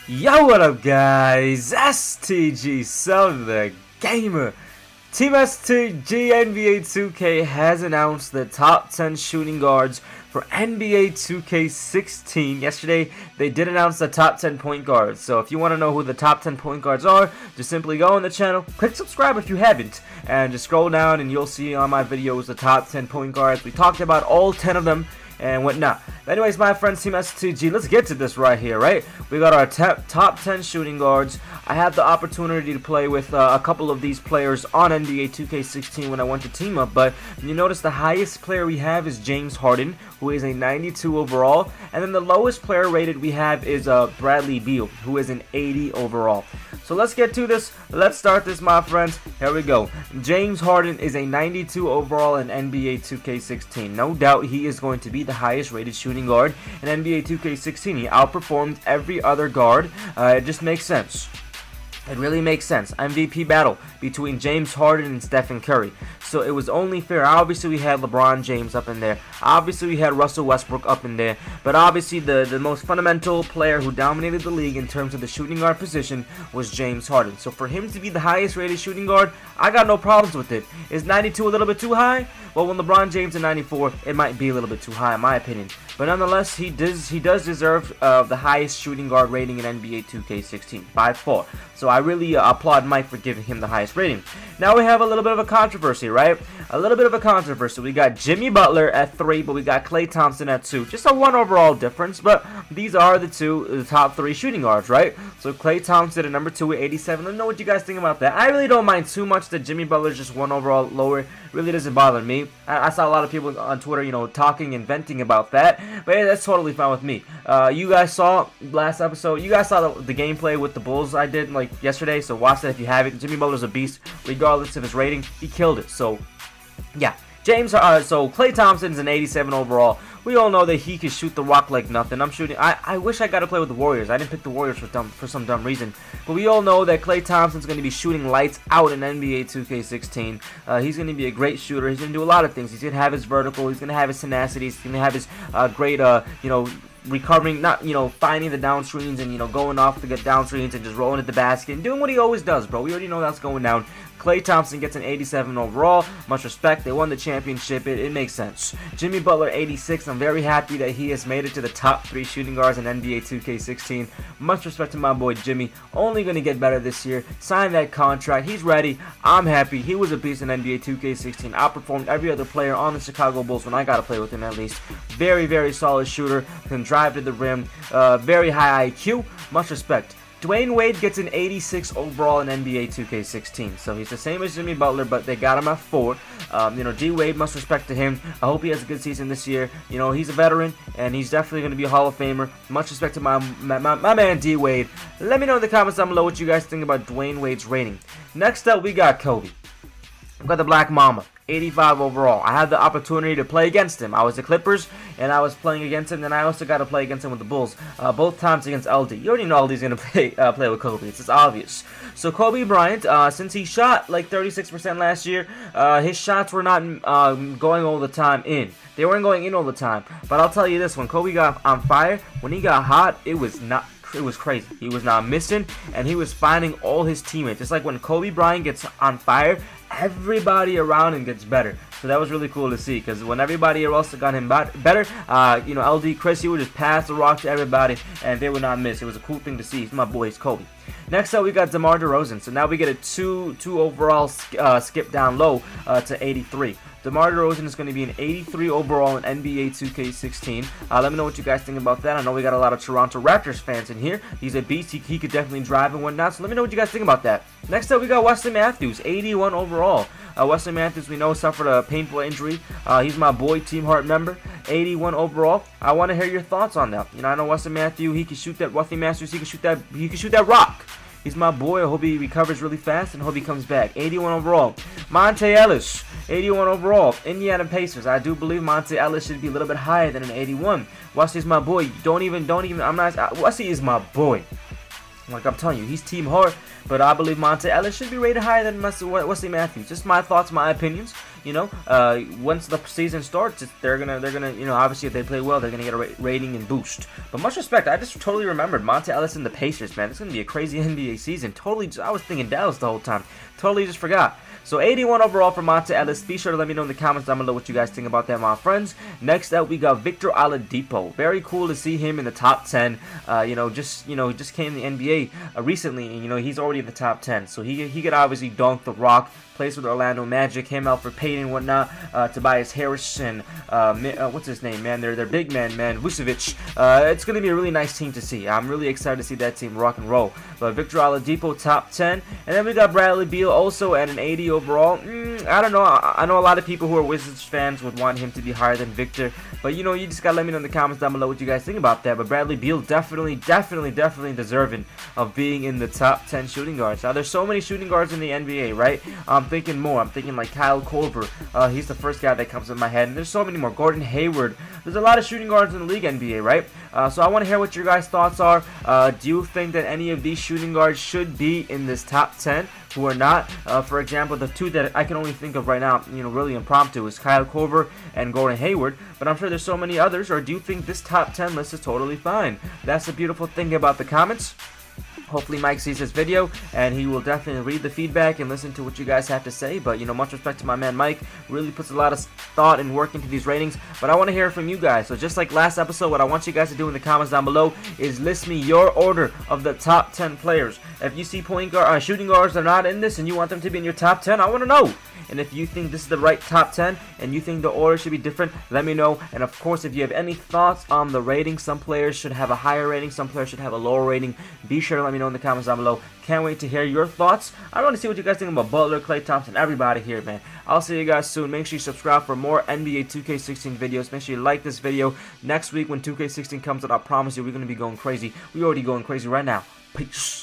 Yo, what up guys, STG, so the gamer. Team STG NBA 2K has announced the top 10 shooting guards for NBA 2K16. Yesterday, they did announce the top 10 point guards. So if you want to know who the top 10 point guards are, just simply go on the channel, click subscribe if you haven't, and just scroll down and you'll see on my videos the top 10 point guards. We talked about all 10 of them and whatnot. But anyways, my friends, Team STG, let's get to this right here, right? We got our top 10 shooting guards. I had the opportunity to play with a couple of these players on NBA 2K16 when I went to Team Up, but you notice the highest player we have is James Harden, who is a 92 overall, and then the lowest player rated we have is Bradley Beal, who is an 80 overall. So let's get to this. Let's start this, my friends. Here we go. James Harden is a 92 overall in NBA 2K16. No doubt he is going to be the highest rated shooting guard in NBA 2K16. He outperformed every other guard. It just makes sense. It really makes sense. MVP battle between James Harden and Stephen Curry. So it was only fair. Obviously, we had LeBron James up in there. Obviously, we had Russell Westbrook up in there. But obviously, the most fundamental player who dominated the league in terms of the shooting guard position was James Harden. So for him to be the highest rated shooting guard, I got no problems with it. Is 92 a little bit too high? Well, when LeBron James is 94, it might be a little bit too high in my opinion. But nonetheless, he does deserve the highest shooting guard rating in NBA 2K16 by far. So I really applaud Mike for giving him the highest rating. Now we have a little bit of a controversy, right? A little bit of a controversy. We got Jimmy Butler at 3, but we got Klay Thompson at 2. Just a 1 overall difference, but these are the top 3 shooting guards, right? So Klay Thompson at number 2 with 87. Let me know what you guys think about that. I really don't mind too much that Jimmy Butler's just 1 overall lower. It really doesn't bother me. I saw a lot of people on Twitter, you know, talking and venting about that, but yeah, that's totally fine with me. You guys saw last episode, you guys saw the gameplay with the Bulls I did like yesterday, so watch that if you haven't. Jimmy Butler's a beast, regardless of his rating. He killed it. So yeah, so Klay Thompson's an 87 overall. We all know that he can shoot the rock like nothing. I wish I got to play with the Warriors. I didn't pick the Warriors for some dumb reason. But we all know that Klay Thompson's going to be shooting lights out in NBA 2K16. He's going to be a great shooter. He's going to do a lot of things. He's going to have his vertical. He's going to have his tenacity. He's going to have his great, you know, recovering, not, you know, finding the down screens and, you know, going off to get down screens and just rolling at the basket and doing what he always does, bro. We already know that's going down. Klay Thompson gets an 87 overall. Much respect. They won the championship. It makes sense. Jimmy Butler, 86. I'm very happy that he has made it to the top 3 shooting guards in NBA 2K16. Much respect to my boy Jimmy. Only going to get better this year. Sign that contract. He's ready. I'm happy. He was a beast in NBA 2K16. Outperformed every other player on the Chicago Bulls when I got to play with him at least. Very, very solid shooter. Can drive to the rim. Very high IQ. Much respect. Dwyane Wade gets an 86 overall in NBA 2K16, so he's the same as Jimmy Butler, but they got him at 4. You know, D Wade, much respect to him. I hope he has a good season this year. You know, he's a veteran, and he's definitely going to be a Hall of Famer. Much respect to my man D Wade. Let me know in the comments down below what you guys think about Dwyane Wade's rating. Next up, we got Kobe. We've got the Black Mamba. 85 overall. I had the opportunity to play against him. I was the Clippers, and I was playing against him, and I also got to play against him with the Bulls. Both times against LD. You already know LD's going to play with Kobe. It's just obvious. So Kobe Bryant, since he shot like 36% last year, his shots were not going all the time in. They weren't going in all the time. But I'll tell you this, when Kobe got on fire, when he got hot, it was crazy. He was not missing, and he was finding all his teammates. It's like when Kobe Bryant gets on fire, everybody around him gets better. So that was really cool to see, because when everybody else got him better, you know, LD, Chris, he would just pass the rock to everybody, and they would not miss. It was a cool thing to see. He's my boy, he's Kobe. Next up, we got DeMar DeRozan. So now we get a 2 overall skip down low to 83. DeMar DeRozan is going to be an 83 overall in NBA 2K16. Let me know what you guys think about that. I know we got a lot of Toronto Raptors fans in here. He's a beast. He could definitely drive and whatnot. So let me know what you guys think about that. Next up, we got Wesley Matthews, 81 overall. Wesley Matthews, we know, suffered a painful injury. He's my boy, Team Heart member, 81 overall. I want to hear your thoughts on that. You know, I know Wesley Matthews, he can shoot that. Wesley Matthews, he can shoot that rock. He's my boy. I hope he recovers really fast and hope he comes back. 81 overall. Monta Ellis, 81 overall. Indiana Pacers. I do believe Monta Ellis should be a little bit higher than an 81. Wesley's my boy. Don't even. Wesley is my boy. Like I'm telling you, he's Team Heart, but I believe Monta Ellis should be rated higher than Wesley Matthews. Just my thoughts, my opinions. once the season starts, they're gonna, obviously if they play well, they're gonna get a rating and boost. But much respect, I just totally remembered Monta Ellis and the Pacers, man. It's gonna be a crazy NBA season. Totally, I was thinking Dallas the whole time. Totally just forgot. So 81 overall for Monta Ellis. Be sure to let me know in the comments down below what you guys think about that, my friends. Next up, we got Victor Oladipo. Very cool to see him in the top 10. Just came in the NBA recently, and he's already in the top 10. So he could obviously dunk the rock. Plays with Orlando Magic, him, Alfred Payton, whatnot. Tobias Harris and what's his name, man? They're big man, Vucevic. It's gonna be a really nice team to see. I'm really excited to see that team rock and roll. But Victor Oladipo, top 10, and then we got Bradley Beal also at an 80 overall. I don't know. I know a lot of people who are Wizards fans would want him to be higher than Victor, but you just gotta let me know in the comments down below what you guys think about that. But Bradley Beal definitely deserving of being in the top 10 shooting guards. Now there's so many shooting guards in the NBA, right? I'm thinking more. I'm thinking like Kyle Korver. He's the first guy that comes in my head. And there's so many more. Gordon Hayward. There's a lot of shooting guards in the league NBA, right? So I want to hear what your guys' thoughts are. Do you think that any of these shooting guards should be in this top 10? Who are not? For example, the two that I can only think of right now, really impromptu, is Kyle Korver and Gordon Hayward. But I'm sure there's so many others. Or do you think this top 10 list is totally fine? That's the beautiful thing about the comments. Hopefully Mike sees this video and he will definitely read the feedback and listen to what you guys have to say. But much respect to my man Mike. Really puts a lot of thought and work into these ratings. But I want to hear from you guys. So just like last episode, what I want you guys to do in the comments down below is list me your order of the top 10 players. If you see shooting guards that are not in this and you want them to be in your top 10, I want to know. And if you think this is the right top 10 and you think the order should be different, let me know. And of course, if you have any thoughts on the rating, some players should have a higher rating, some players should have a lower rating, be sure to let me know in the comments down below. Can't wait to hear your thoughts. I want to see what you guys think about Butler, Klay Thompson, everybody here, man. I'll see you guys soon. Make sure you subscribe for more NBA 2K16 videos. Make sure you like this video. Next week when 2K16 comes out, I promise you we're going to be going crazy. We're already going crazy right now. Peace.